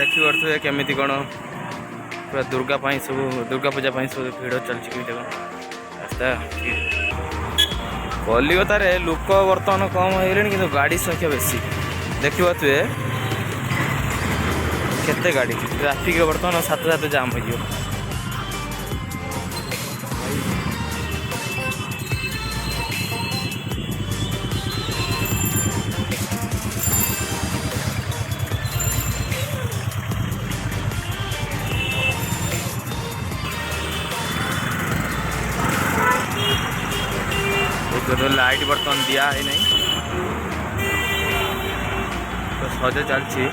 देखी पड़े केमी कौन पूरा दुर्गा सब दुर्गा पूजा सब भिड़ चलती रास्ता कलिकतार लोक बर्तमान कम हो कि गाड़ी संख्या बेसी देखिए केते गाड़ी ट्राफिक बर्तमान सात सात जाम हो लाइट बर्तमान दिया है नहीं तो सजा चलती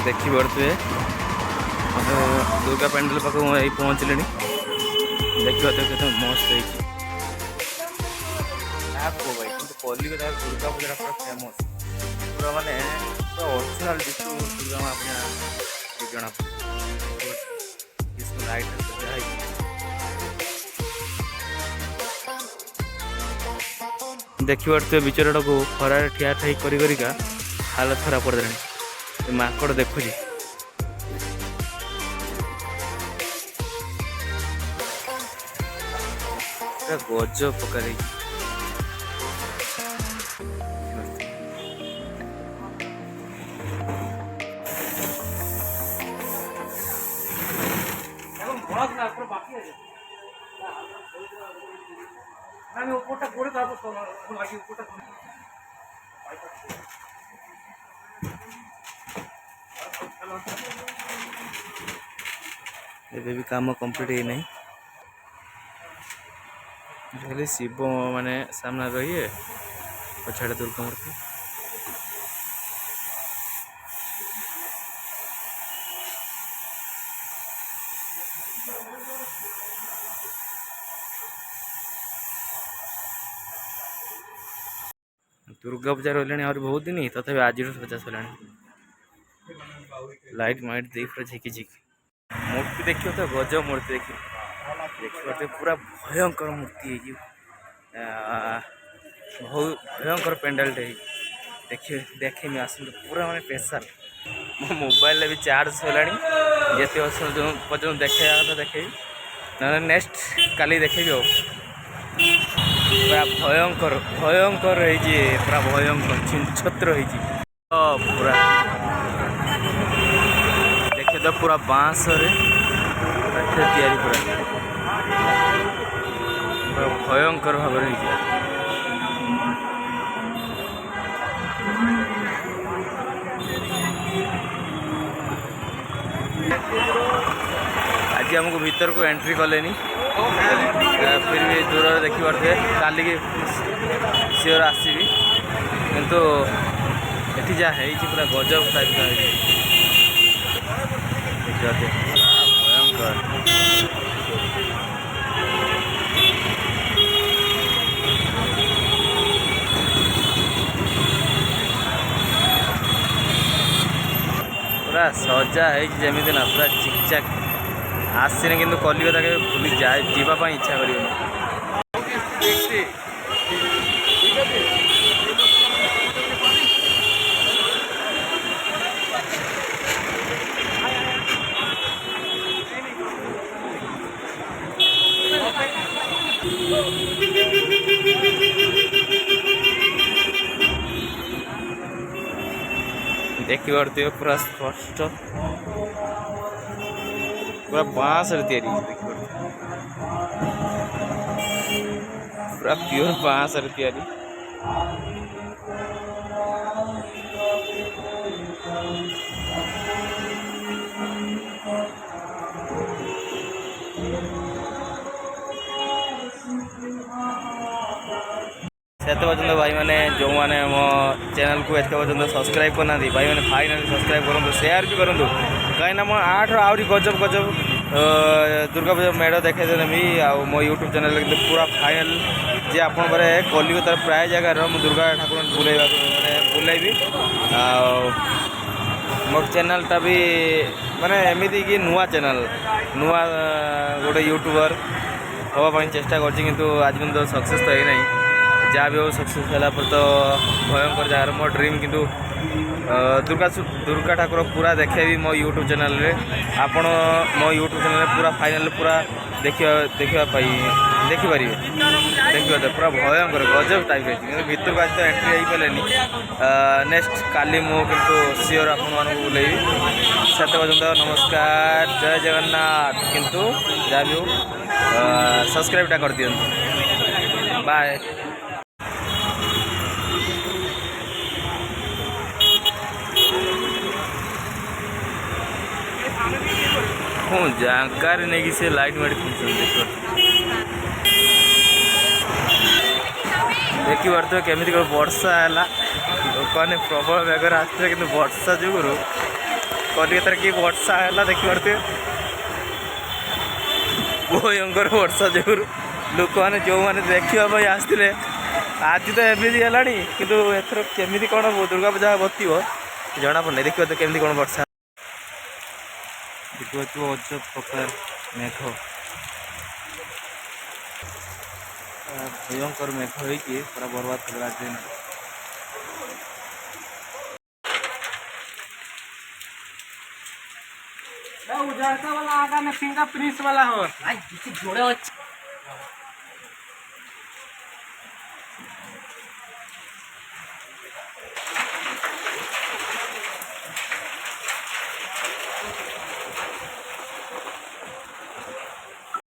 देखी पड़े दुर्गा पेंडल पाक पहुँचले देखिए तो केते मस्त है भाई कलिकता दुर्गा पूजा पूरा फेमस पूरा माने पूरा ओरिजिनल डिस्ट्रू दुर्गा माँ जना लाइट देखी पड़े बिचरा को खरार ठिया ठाई करिका हालत खराब कर देनी माकड़ देखुची गज पकार एबे भी काम कंप्लीट ही नहीं खाली शिव माने सामने रहिए पछाड़े दुर्गा मूर्ति दुर्गा पूजा रही और बहुत दिन ही तथा आज सजा सर लाइट माइट दे पूरा झिकी झिकी मूर्ति देखिए तो गजब मूर्ति देखिए देखिए पूरा भयंकर मूर्ति है बहुत भयंकर पेंडालटे देखिए देखे में आस पूरा माने स्पेशल मो मोबाइल भी चार्ज होलानी जिते पर्यटन देखा तो देखे ना नेक्स्ट काली देखे पूरा भयंकर भयंकर पूरा भयंकर छिनछत्र पूरा देखिए तो पूरा बाँस तैयारी पूरा भयंकर भाव आज हमको भीतर को एंट्री कले फिर भी दूर देखी पारे काली सियोर आसबि किंतु ये जहाँ है पूरा गजब टाइप भयंकर पूरा सजा है जमी ना पूरा चिकचाक आसने कि कलिकता के भूली जाए जावाई इच्छा कर देखी पारे पूरा स्पष्ट पूरा बाँस तैयारी पूरा प्योर बाँस तैयारी से पर्यटन भाई मैंने जो मैंने मो चैनल को एत पर्यटन सब्सक्राइब करना भाई मैंने फाइनाली सब्सक्राइब करूँ शेयर भी करूँ कहीं मुझे आठ आहरी गजब गजब दुर्गा पूजा मेढ़ देखे देमी मो यूट्यूब चैनल पूरा फाइनाल जे आप कलिकतार प्राय जगार दुर्गा ठाकुर बुलेवा मैंने बुलेबी मो चैनलटा भी माने एमती कि नुआ चैनल नुआ गोटे यूट्यूबर हाँपाई चेष्टा कर आज पर्यटन सक्सेस तो है जहाँ भी हो सक्सेस है तो भयंकर जगार मो ड्रीम किंतु दुर्गा ठाकुर पूरा देखे भी मो यूट्यूब चैनल रे आपण मो यूट्यूब चैनल पूरा फाइनल पूरा देखिपारे देखिए तो पूरा भयंकर गजब टाइप भीतर को आज तो एंट्री हो पारे नेक्स्ट काली मु किंतु सियोर आपण बुलेबी से पर्यटन नमस्कार जय जगन्नाथ किंतु जहाँ भी हो सब्सक्राइबटा कर दियंतु बाय। हाँ जानकार नहीं कि से लाइट माइट देखी पार्थ केमी वर्षा है लोक मैंने प्रबल बेगर आसते कि वर्षा जुगुरु कलिकतार कि वर्षा है देखी पार्थ भयंकर वर्षा जुगुरु लोक मैंने जो मैंने देखापी आसते आज तो एमती है कि एथर केमी कौन दुर्गा पूजा बतव जना पड़ना देखिए तो केमी कौन वर्षा देखो अजब प्रकार मेघ भयंकर मेघ हो पूरा बर्बाद कर राज्य उजाड़का वाला आगा में फिंगरप्रिंट्स वाला हो भाई जोड़े